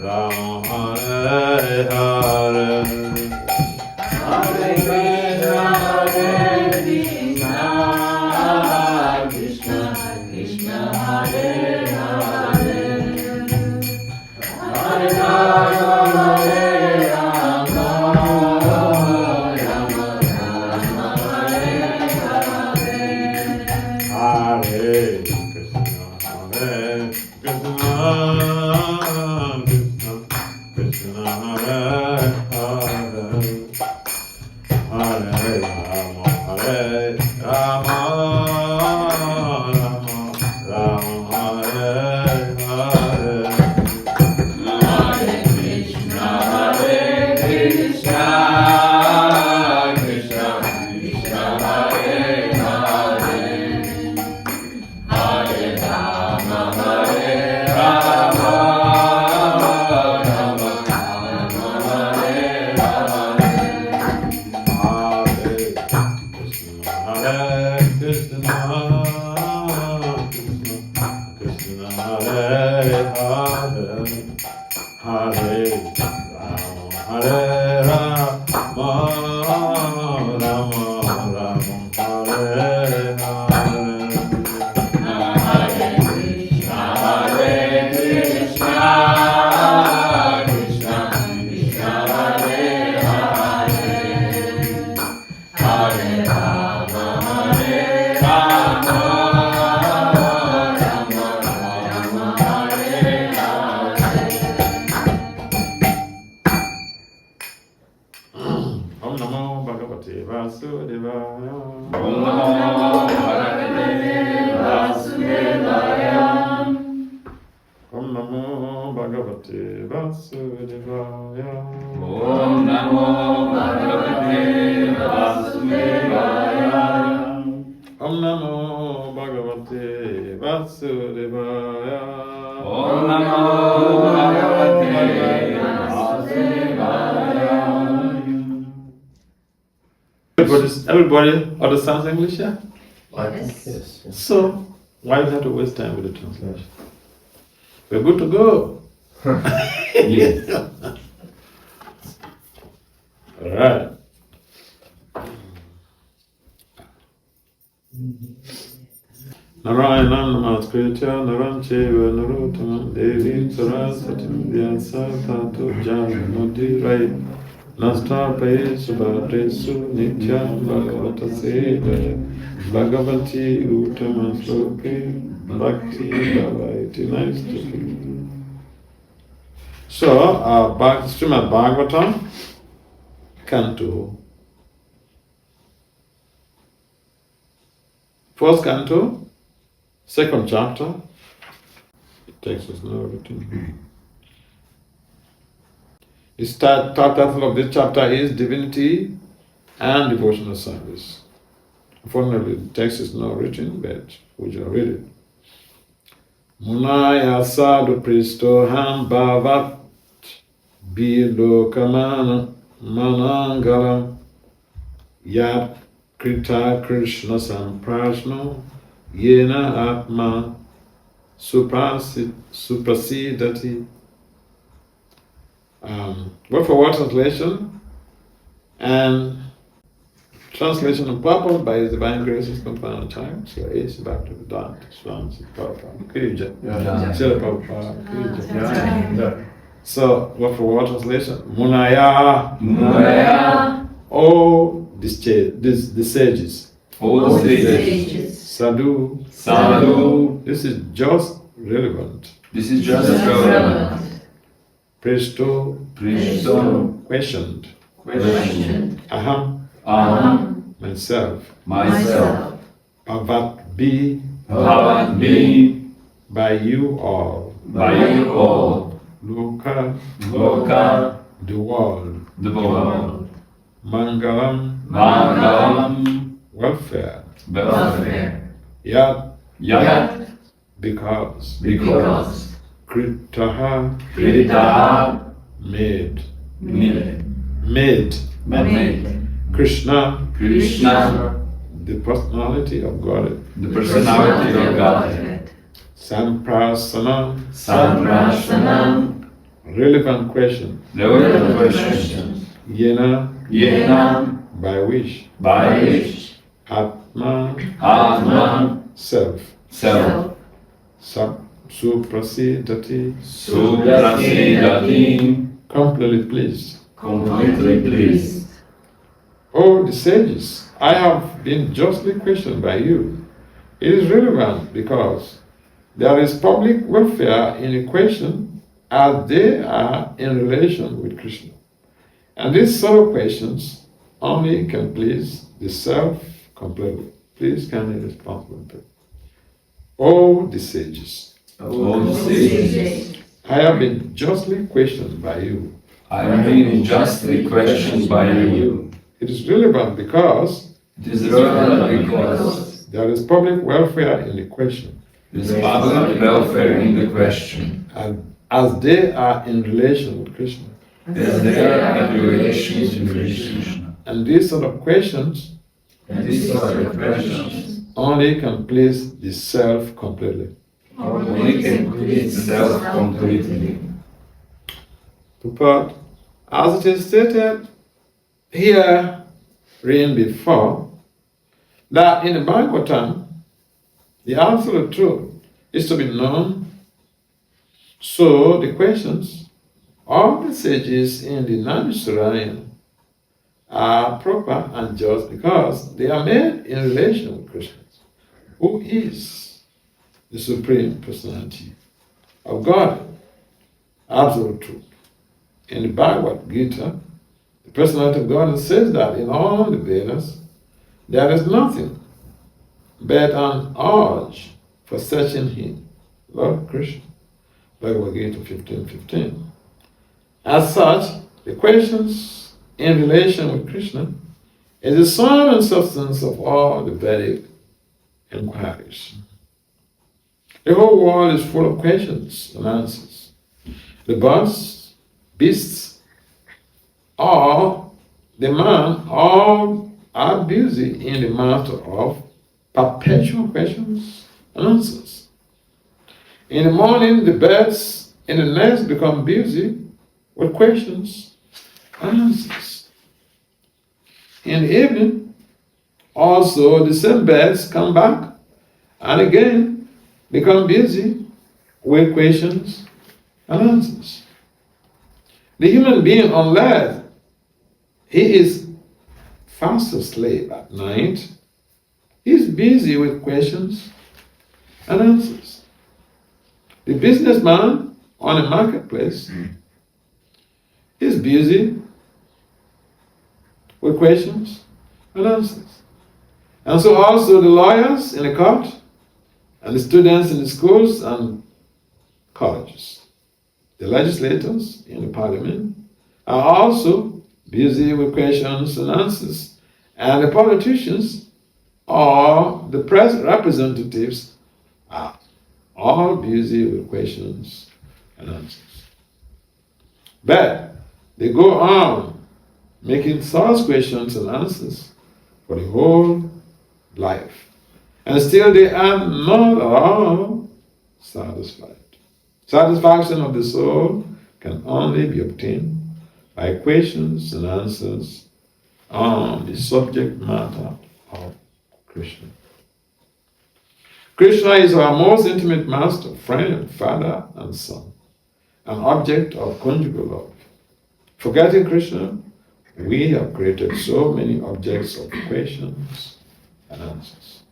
Rama, Hare Hare, Hare Krishna, Krishna Krishna, Hare Hare, Hare Rama, Rama Rama, Hare Hare, Hare Krishna, Krishna Krishna, Hare Hare, Hare Rama, Rama Rama, Hare Hare, Hare Krishna, Krishna Krishna, Hare Hare, Hare Rama, Rama Rama, Hare Hare, Hare Krishna, Krishna Krishna, Hare Hare, Hare Rama, Rama Rama, Hare Hare, Hare Krishna, Krishna Krishna, Hare Hare, Hare Rama, Rama Rama, Hare Hare. Om Namo Bhagavate Vasudevaya. Om Namo Bhagavate Vasudevaya. Om Namo Bhagavate Vasudevaya. Om Namo Bhagavate Vasudevaya. Om Namo Bhagavate Vasudevaya. Om Namo Bhagavate Vasudevaya. Everybody understands English, yeah? Yes. So, why do you have to waste time with the translation? We're good to go. Yes. All right. Narayanam Namaskritya Narancheva Narottamam Devim Sarasatim Vyasa Tato Janmudirai Nastapaye Subhadresu Nityam Bhagavata Seda Bhagavati Uttama Sloke Bhakti Bhavaiti. Nice to you. So, Srimad Bhagavatam, Canto. First canto, second chapter. It takes us now written. The title of this chapter is Divinity and Devotional Service. Unfortunately, the text is not written, but we shall read it. Munaya sadhu pristo ham bhavat bilokamana manangalam yat krita krishna samprashno yena atma suprasidati. Word for word translation and translation and purpose by His Divine Grace is confined time. So it's Bhakti Vasudeva Swami Kija. So word for word translation. Munaya. Munaya. Oh, the sages. All sages. Sadhu. Sadhu. This is just relevant. This is just relevant. Presto. Presto. Questioned. Questioned. Aham. Myself. Myself. Bhavat be. Bhavat be. By you all. By you all. Loka. Loka. The world. The world. Mangalam. Mangalam. Welfare. Welfare. Yat. Yat. Because. Because. Kritaha. Kritaha. Made. Made. Made. Krishna. Krishna. The personality of God. The personality of God. Samprasana. Samprasana. relevant question. Relevant questions. Yena, Yena, by which? by which? Atma, Atman, self. self. Suprasidati, Suprasidati, completely pleased. completely pleased. Oh, the sages, I have been justly questioned by you. It is relevant because there is public welfare in the question as they are in relation with Krishna. And these sort of questions only can please the self completely. Please kindly respond. Oh, the sages, O sages, I have been justly questioned by you. I am being justly questioned by you. It is relevant because It is relevant because there is public welfare in the question, there is public welfare in the question, and as they are in relation with Krishna. as there are relations with Krishna. And these sort of questions And these sort of questions only can please the self completely. only can please self completely. But as it is stated here, written before, that in the Bhagavatam, the absolute truth is to be known. So the questions of the sages in the Naimisharanya are proper and just because they are made in relation with Krishna, who is the Supreme Personality of God, absolute truth. In the Bhagavad Gita, the Personality of God says that in all the Vedas, there is nothing but an urge for searching Him, Lord Krishna. Bhagavad Gita 15:15. As such, the questions in relation with Krishna is the sum and substance of all the Vedic inquiries. The whole world is full of questions and answers. The birds, beasts, all the man, all are busy in the matter of perpetual questions and answers. In the morning, the birds in the nest become busy with questions and answers. In the evening, also the same birds come back and again become busy with questions and answers. The human being, unless he is fast asleep at night, he's busy with questions and answers. The businessman on a marketplace is busy with questions and answers. And so also the lawyers in the court and the students in the schools and colleges, the legislators in the parliament are also busy with questions and answers. And the politicians or the press representatives are all busy with questions and answers. But they go on making such questions and answers for the whole life. And still they are not all satisfied. Satisfaction of the soul can only be obtained by questions and answers on the subject matter of Krishna. Krishna is our most intimate master, friend, father, and son, an object of conjugal love. Forgetting Krishna, we have created so many objects of questions and answers.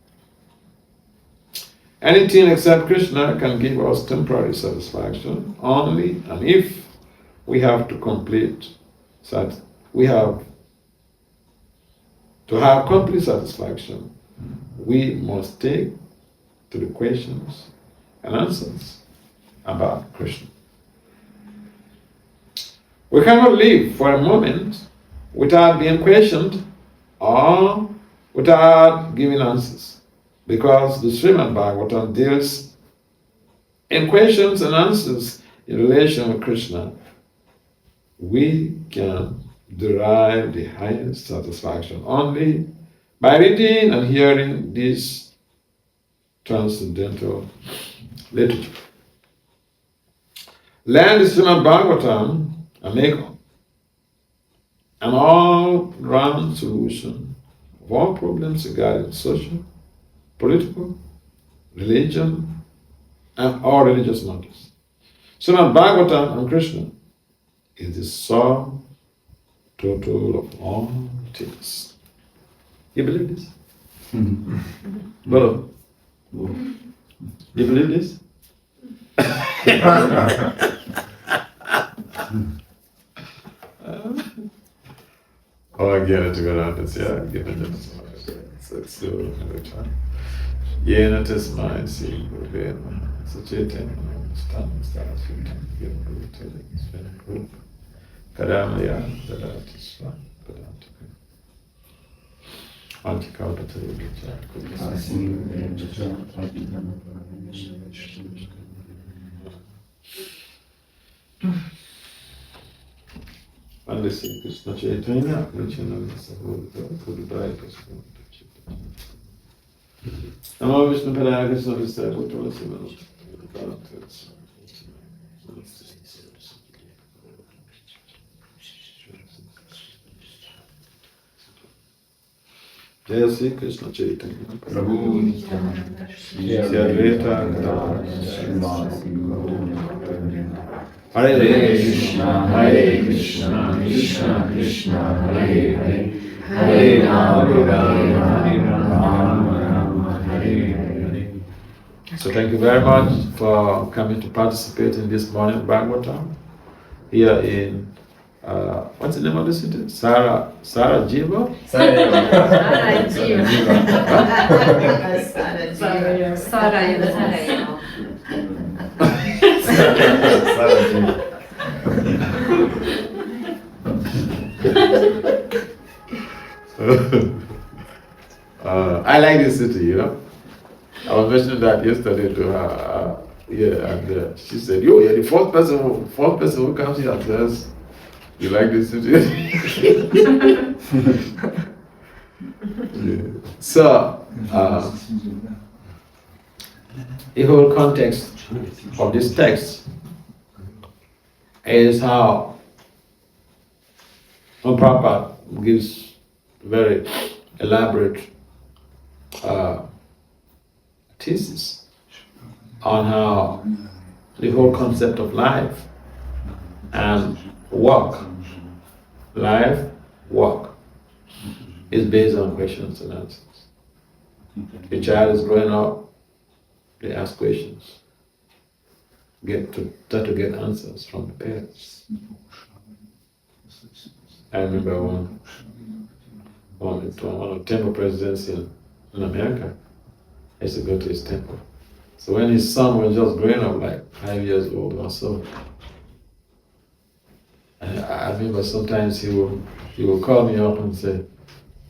Anything except Krishna can give us temporary satisfaction only, and if we have to complete we have to have complete satisfaction, we must take to the questions and answers about Krishna. We cannot live for a moment without being questioned or without giving answers, because the Srimad Bhagavatam deals in questions and answers in relation with Krishna. We can derive the highest satisfaction only by reading and hearing this transcendental literature. learn the Srimad Bhagavatam and make an all-round solution of all problems regarding social, political, religion, and all religious matters. Srimad Bhagavatam and Krishna is the sum total of all things. You believe this? Brother, you believe this? Oh, again, to go down this, yeah, given it. So, yeah, not as mine, see, so Chaitan, standing stars, given good telling, spinning group, Kadamaya, Dadati Swan, Kadati. Antikauta to the child. Andesi Krishna Chaitanya, Nityananda Sahodha, Kududaya Krishna. Namo Vishnu Padaya Krishna Vistaya Putra Simana. Jaya Sri Krishna Chaitanya. Prabhu Nityananda, Shri Advaita Gadadhara, Srimad Hare Hare Krishna, Krishna Krishna, Hare Hare, Hare Rama, Rama Rama, Hare Hare. So thank you very much for coming to participate in this morning Bhagavatam here in what's the name of the city? Sarajevo? Sarajevo. I like this city, you know. I was mentioning that yesterday to her, and she said, "Yo, you're the fourth person who comes here and says you like this city." Yeah. So, the whole context of this text is how Prabhupada gives very elaborate thesis on how the whole concept of life and work, is based on questions and answers. The child is growing up, they ask questions, try to get answers from the parents. I remember one of the temple presidents in America. I used to go to his temple. So when his son was just growing up, like 5 years old or so, I remember sometimes he will call me up and say,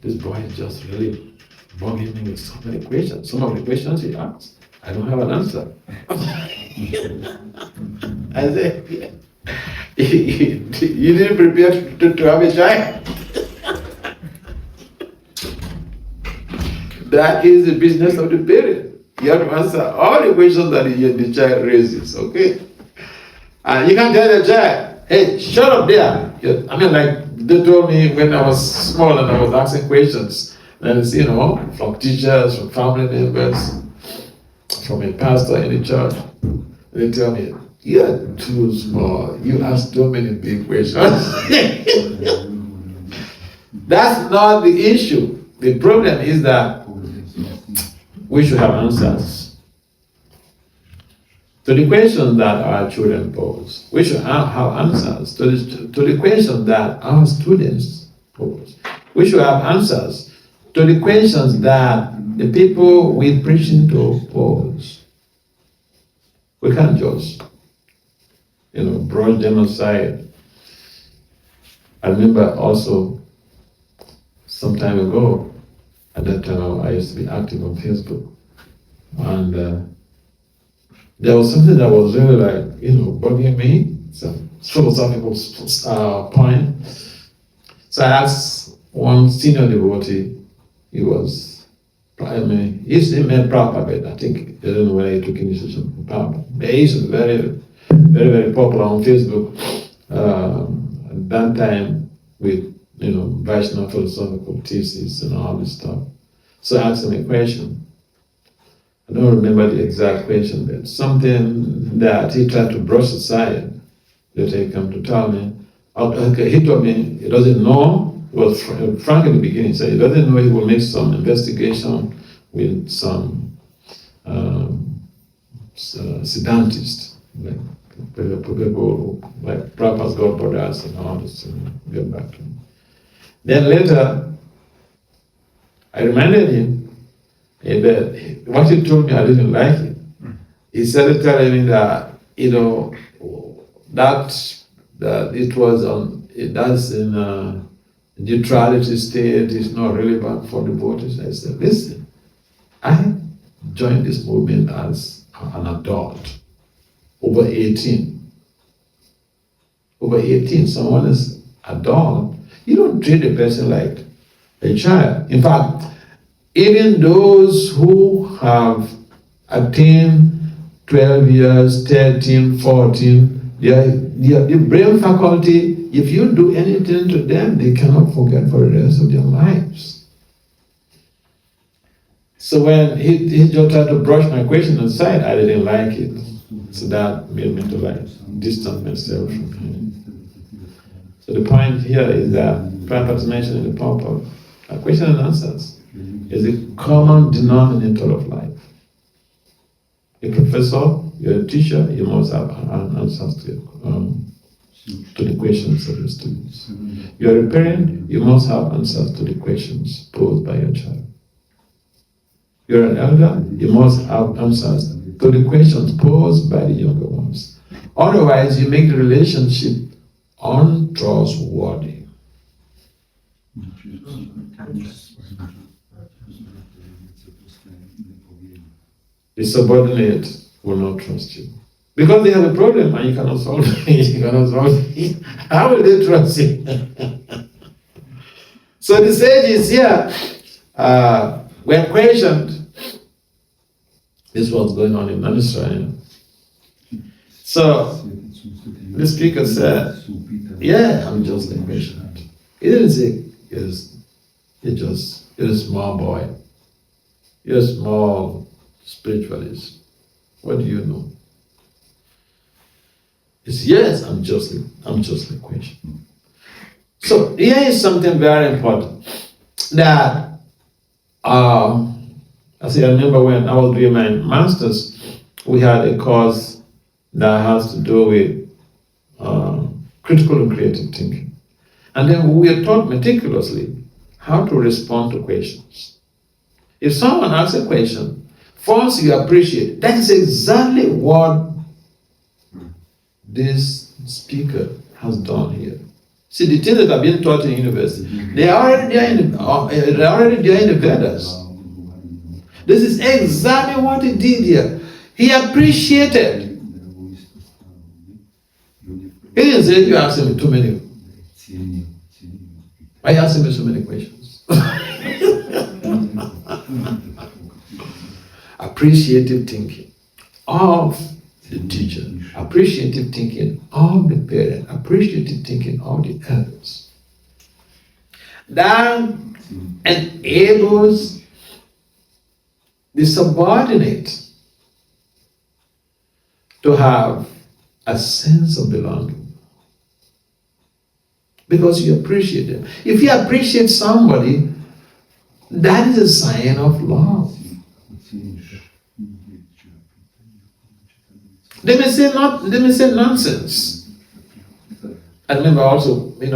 "This boy is just really bugging me with so many questions. Some of the questions he asks, I don't have an answer." I said, "Yeah. You didn't prepare to have a child." That is the business of the parent. You have to answer all the questions that the child raises, okay? And you can't tell the child, "Hey, shut up there." I mean, like they told me when I was small and I was asking questions. And it's, from teachers, from family members, from a pastor in the church. They tell me, "You're too small. You ask too many big questions." That's not the issue. The problem is that we should have answers to the questions that our children pose. We should have answers to the questions that our students pose. We should have answers to the questions that the people we're preaching to pose. We can't just, brush them aside. I remember also some time ago, at that time I used to be active on Facebook, and there was something that was really bugging me, some philosophical point. So I asked one senior devotee, he used to met Prabhupada, I think, I don't know whether he took initiation from Prabhupada. He's a very very, very popular on Facebook at that time with, Vaishnava philosophical thesis and all this stuff. So I asked him a question. I don't remember the exact question, but something that he tried to brush aside. Later he came to tell me. He told me he doesn't know. He was frank in the beginning. He said he doesn't know. He will make some investigation with some Siddhantists, like people like Prabhupada's godbrothers and all this, and get back to him. Then later, I reminded him that what he told me, I didn't like it. He started telling me that, that it was that's in a neutrality state, is not relevant for devotees. I said, listen, I joined this movement as an adult, over 18. Over 18, someone is adult. You don't treat a person like a child. In fact, even those who have attained 12 years, 13, 14, their brain faculty, if you do anything to them, they cannot forget for the rest of their lives. So when he just tried to brush my question aside, I didn't like it. So that made me to distance myself from him. So the point here is that Prabhupada mentioned in the purport, question and answers is a common denominator of life. A professor, you're a teacher, you must have answers to the questions of your students. You're a parent, you must have answers to the questions posed by your child. You're an elder, you must have answers to the questions posed by the younger ones. Otherwise, you make the relationship untrustworthy. The subordinate will not trust you. Because they have a problem and you cannot solve it. How will they trust you? So the sages here were questioned. This was going on in Israel. So the speaker said, yeah, I'm just a patient. He didn't say, you're a small boy. You're a small spiritualist. What do you know? He said, yes, I'm just a question. So here is something very important that I remember when I was doing my master's, we had a course that has to do with critical and creative thinking. And then we are taught meticulously how to respond to questions. If someone asks a question, first you appreciate. That is exactly what this speaker has done here. See, the things that are being taught in university, they are already there in the Vedas. This is exactly what he did here. He appreciated. He didn't say, you asked me too many. Why are you asking me so many questions? Appreciative thinking of the teacher, appreciative thinking of the parent, appreciative thinking of the elders. That enables the subordinate to have a sense of belonging. Because you appreciate them. If you appreciate somebody, that is a sign of love. They may say nonsense. I remember also, in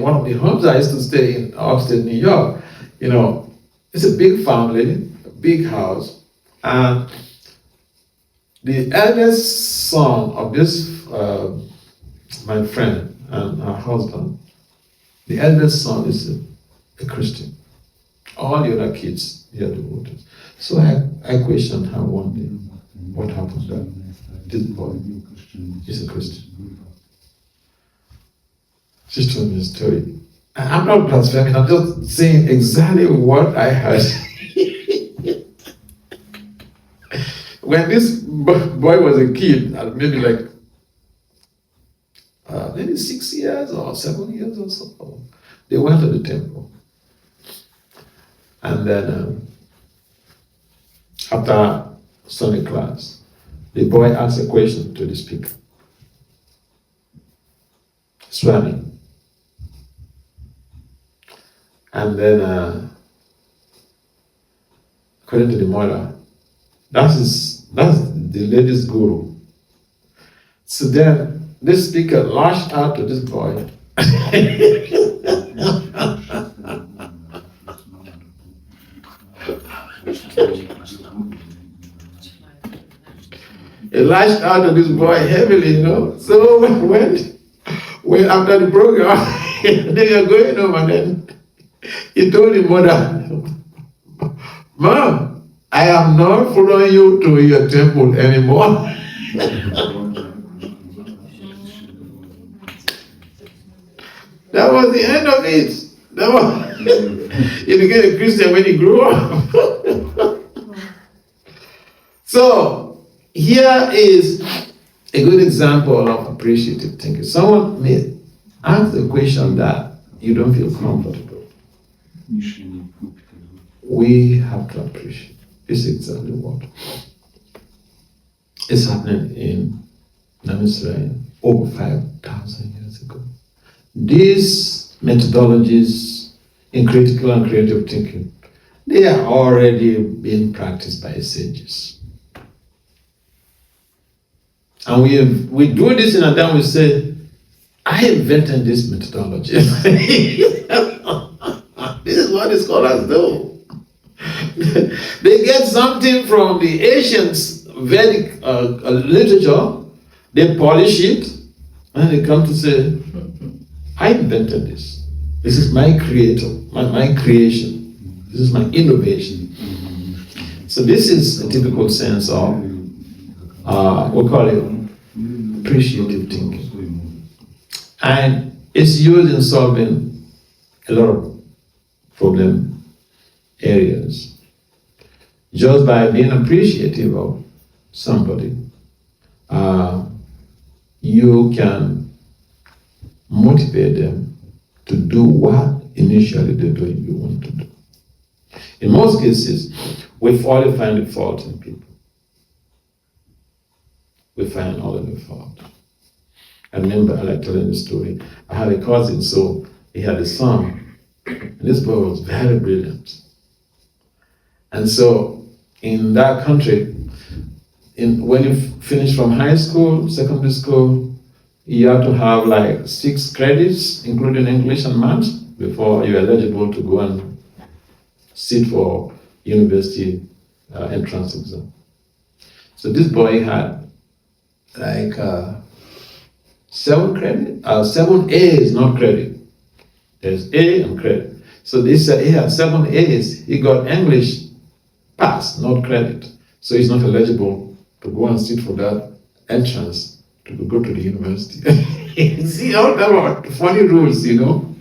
one of the homes I used to stay in upstate New York, it's a big family, a big house, and the eldest son of this, my friend and her husband, the eldest son is a Christian. All the other kids, they are devotees. So I questioned her one day, what happened there? This boy is a Christian. She told me a story. I'm not blaspheming, I'm just saying exactly what I heard. When this boy was a kid, maybe like maybe 6 years or 7 years or so. They went to the temple. And then after Sunday class, the boy asked a question to the speaker, Swami. And then, according to the mother, that's the lady's guru. So then this speaker lashed out to this boy. He lashed out to this boy heavily, you know. So when after the program, they are going home, and then he told the mother, Mom, I am not following you to your temple anymore. That was the end of it. He became a Christian when he grew up. So, here is a good example of appreciative thinking. Someone may ask the question that you don't feel comfortable. We have to appreciate. This is exactly what is happening in Israel over 5,000 years ago. These methodologies in critical and creative thinking, they are already being practiced by sages. And we do this in a time we say, I invented this methodology. This is what the scholars do. They get something from the ancient Vedic literature, they polish it, and they come to say, I invented this. This is my creator, my creation. This is my innovation. So this is a typical sense of, we call it appreciative thinking. And it's used in solving a lot of problem areas. Just by being appreciative of somebody, you can motivate them to do what initially they do you want to do. In most cases, we only find the fault in people. We find all of the fault. I remember, I like telling the story, I had a cousin, so he had a son, and this boy was very brilliant. And so, in that country, when you finish from high school, secondary school, you have to have like 6 credits, including English and math, before you're eligible to go and sit for university entrance exam. So this boy had like 7 A's, not credit. There's A and credit. So this he had 7 A's. He got English pass, not credit. So he's not eligible to go and sit for that entrance to go to the university. See all that funny rules, you know.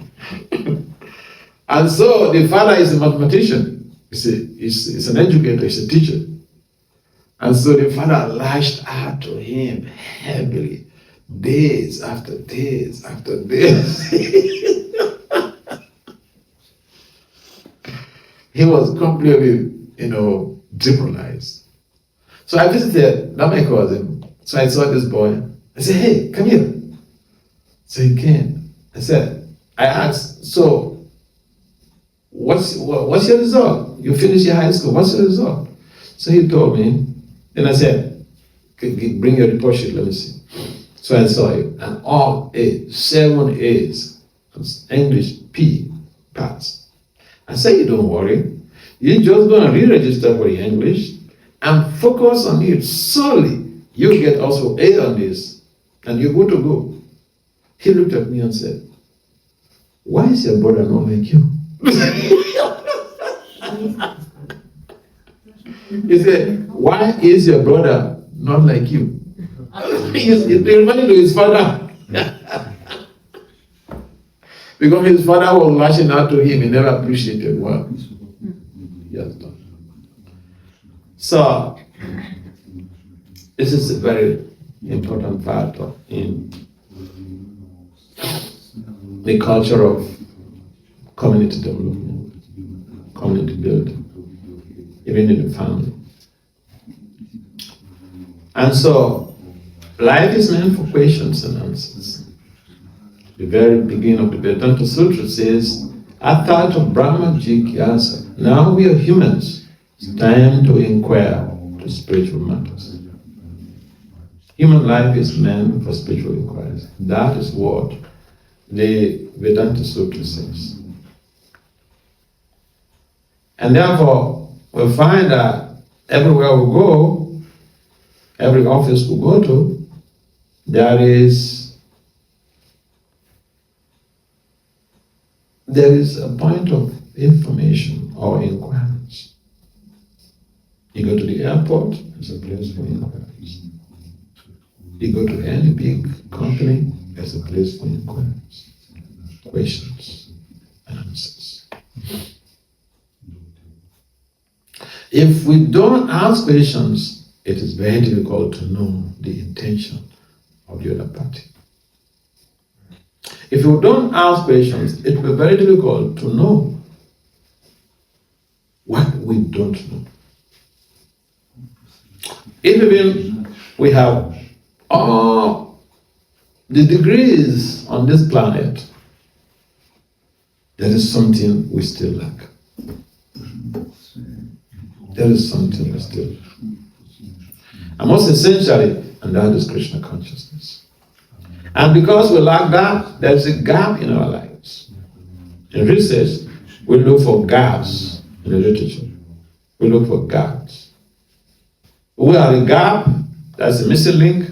And so the father is a mathematician. He's an educator. He's a teacher. And so the father lashed out to him heavily, days after days after days. He was completely, demoralized. So I visited, not my cousin. So I saw this boy. I said, hey, come here. So he came. I asked, so what's your result? You finished your high school, what's your result? So he told me. Then I said, bring your report sheet, let me see. So I saw it, and all A's, 7 A's, English, P, pass. I said, you don't worry. You're just going to re-register for your English and focus on it solely. You get also A on this, and you're good to go. He looked at me and said, why is your brother not like you? He said, why is your brother not like you? He reminded to his father. Because his father was lashing out to him, he never appreciated what he has done. So, this is a very important factor in the culture of community development, community building, even in the family. And so, life is meant for questions and answers. The very beginning of the Vedanta Sutra says, Atata Brahma Jigyasa. Now we are humans. It's time to inquire to spiritual matters. Human life is meant for spiritual inquiries. That is what the Vedanta Sutra says. And therefore, we find that everywhere we go, every office we go to, there is a point of information or inquiries. You go to the airport, there's a place for inquiries. You go to any big company, there's a place for inquiries, questions, and answers. If we don't ask questions, it is very difficult to know the intention of the other party. If you don't ask questions, it will be very difficult to know what we don't know. If even we have all the degrees on this planet, there is something we still lack. There is something we still lack. And most essentially, and that is Krishna consciousness. And because we lack that, there is a gap in our lives. In research, we look for gaps in the literature. We look for gaps. We have a gap, that's a missing link,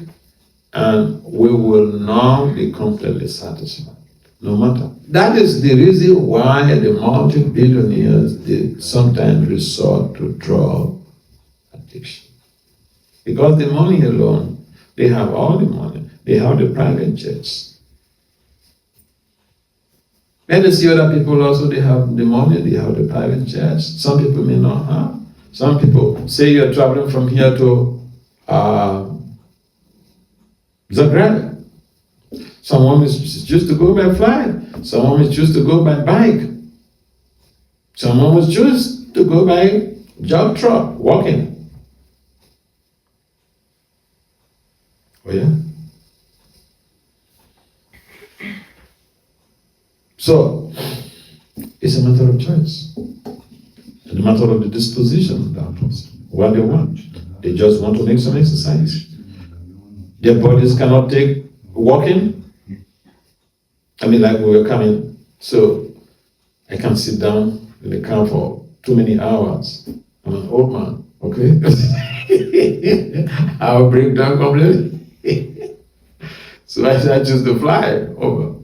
and we will not be completely satisfied, no matter. That is the reason why the multi-billionaires they sometimes resort to drug addiction. Because the money alone, they have all the money, they have the private jets. Then you see other people also, they have the money, they have the private jets. Some people may not have. Some people say you're traveling from here to Zagreb. Someone is choose to go by flight. Someone is choose to go by bike. Someone was choose to go by jog truck, walking. Oh yeah? So, it's a matter of choice. And a matter of the disposition of that person. What they want. They just want to make some exercise. Their bodies cannot take walking. I mean, like we were coming, so I can't sit down in the car for too many hours. I'm an old man, okay? I'll break down completely. So I choose to fly over.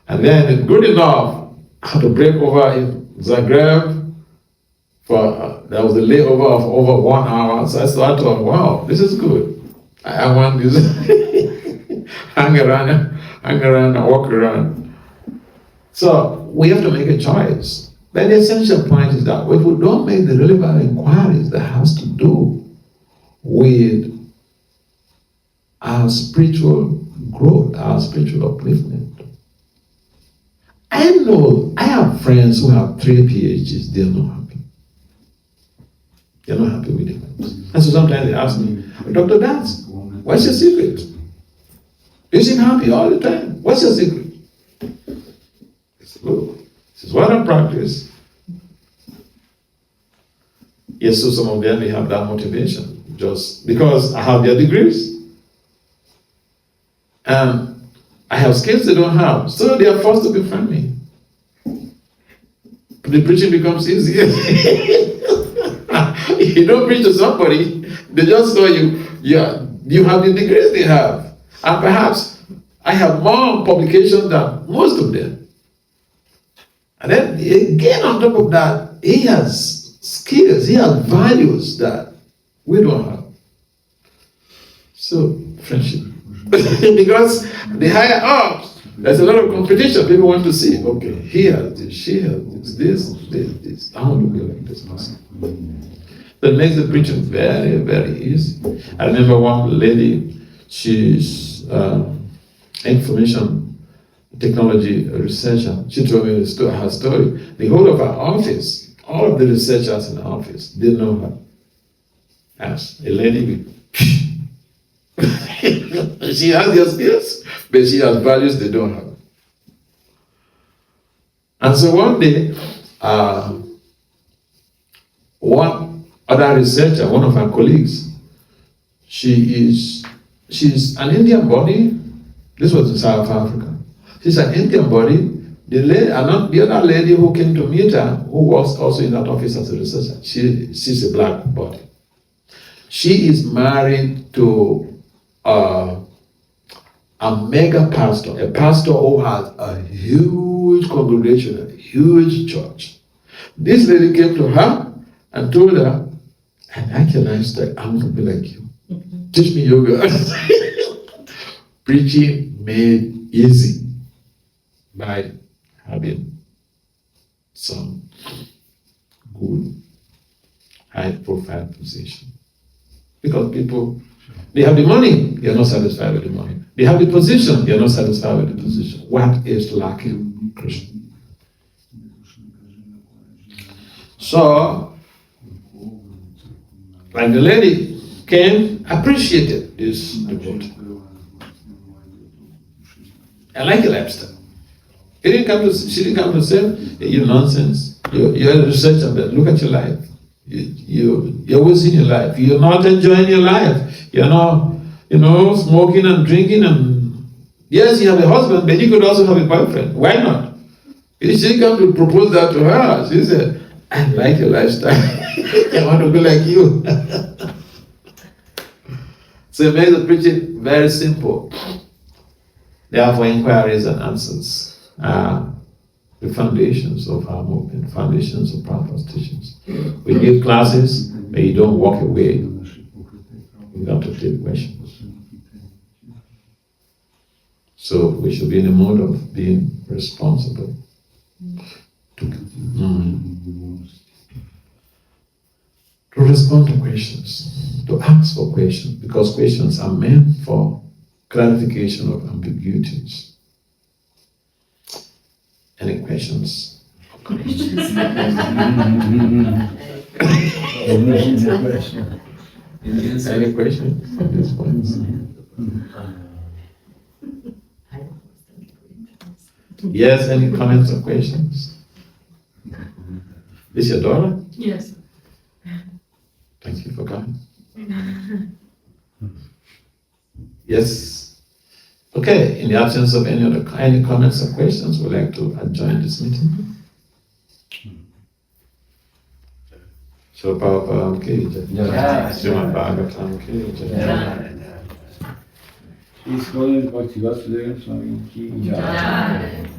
And then it's good enough to break over in Zagreb for, there was a layover of over 1 hour. So I thought, wow, this is good. I want this, hang around and walk around. So we have to make a choice. But the essential point is that if we don't make the relevant inquiries that has to do with our spiritual growth, our spiritual upliftment. I know, I have friends who have 3 PhDs, they're not happy. They're not happy with it. And so sometimes they ask me, Dr. Dance, what's your secret? You seem happy all the time. What's your secret? I said, look, this is what I practice. Yes, so some of them may have that motivation, just because I have their degrees. And I have skills they don't have, so they are forced to befriend me. The preaching becomes easier. If you don't preach to somebody, they just saw you, you have the degrees they have. And perhaps I have more publications than most of them. And then again on top of that, he has skills, he has values that we don't have. So, friendship. Because the higher ups, there's a lot of competition. People want to see, okay, he has this, she has this. I want to be like this person. That makes the preaching very, very easy. I remember one lady, she's information technology researcher. She told me her story. The whole of her office, all of the researchers in the office, didn't know her as a lady with she has the skills, but she has values they don't have. And so one day, one other researcher, one of her colleagues, she's an Indian body. This was in South Africa. She's an Indian body. The other lady who came to meet her, who works also in that office as a researcher, she's a black body. She is married to a mega pastor, a pastor who has a huge congregation, a huge church. This lady came to her and told her, I like your lifestyle, I want to be like you. Teach me yoga. Preaching made easy by having some good, high-profile position. Because people, they have the money, they are not satisfied with the money. They have the position, they are not satisfied with the position. What is lacking, Christian? So, like the lady came, appreciated this devotee. I like your lifestyle. She didn't come to say, you nonsense. You're a researcher, but look at your life. You're wasting your life. You're not enjoying your life. You're not, smoking and drinking and yes, you have a husband, but you could also have a boyfriend. Why not? She didn't come to propose that to her. She said, I like your lifestyle. I want to be like you. So it makes the preaching very simple. Therefore, inquiries and answers are the foundations of our movement, foundations of Prabhupada's teachings. We give classes, but you don't walk away. You have to take questions. So we should be in the mode of being responsible. To respond to questions, to ask for questions, because questions are meant for clarification of ambiguities. Any questions? Any questions at this point? Yes, any comments or questions? Is your daughter? Yes. Thank you for coming. Yes. Okay, in the absence of any comments or questions, we'd like to adjourn this meeting. So Prabhupada ki jai. Srimad Bhagavatam ki jai. His Holiness Bhakti Vasudeva Swami ki jai.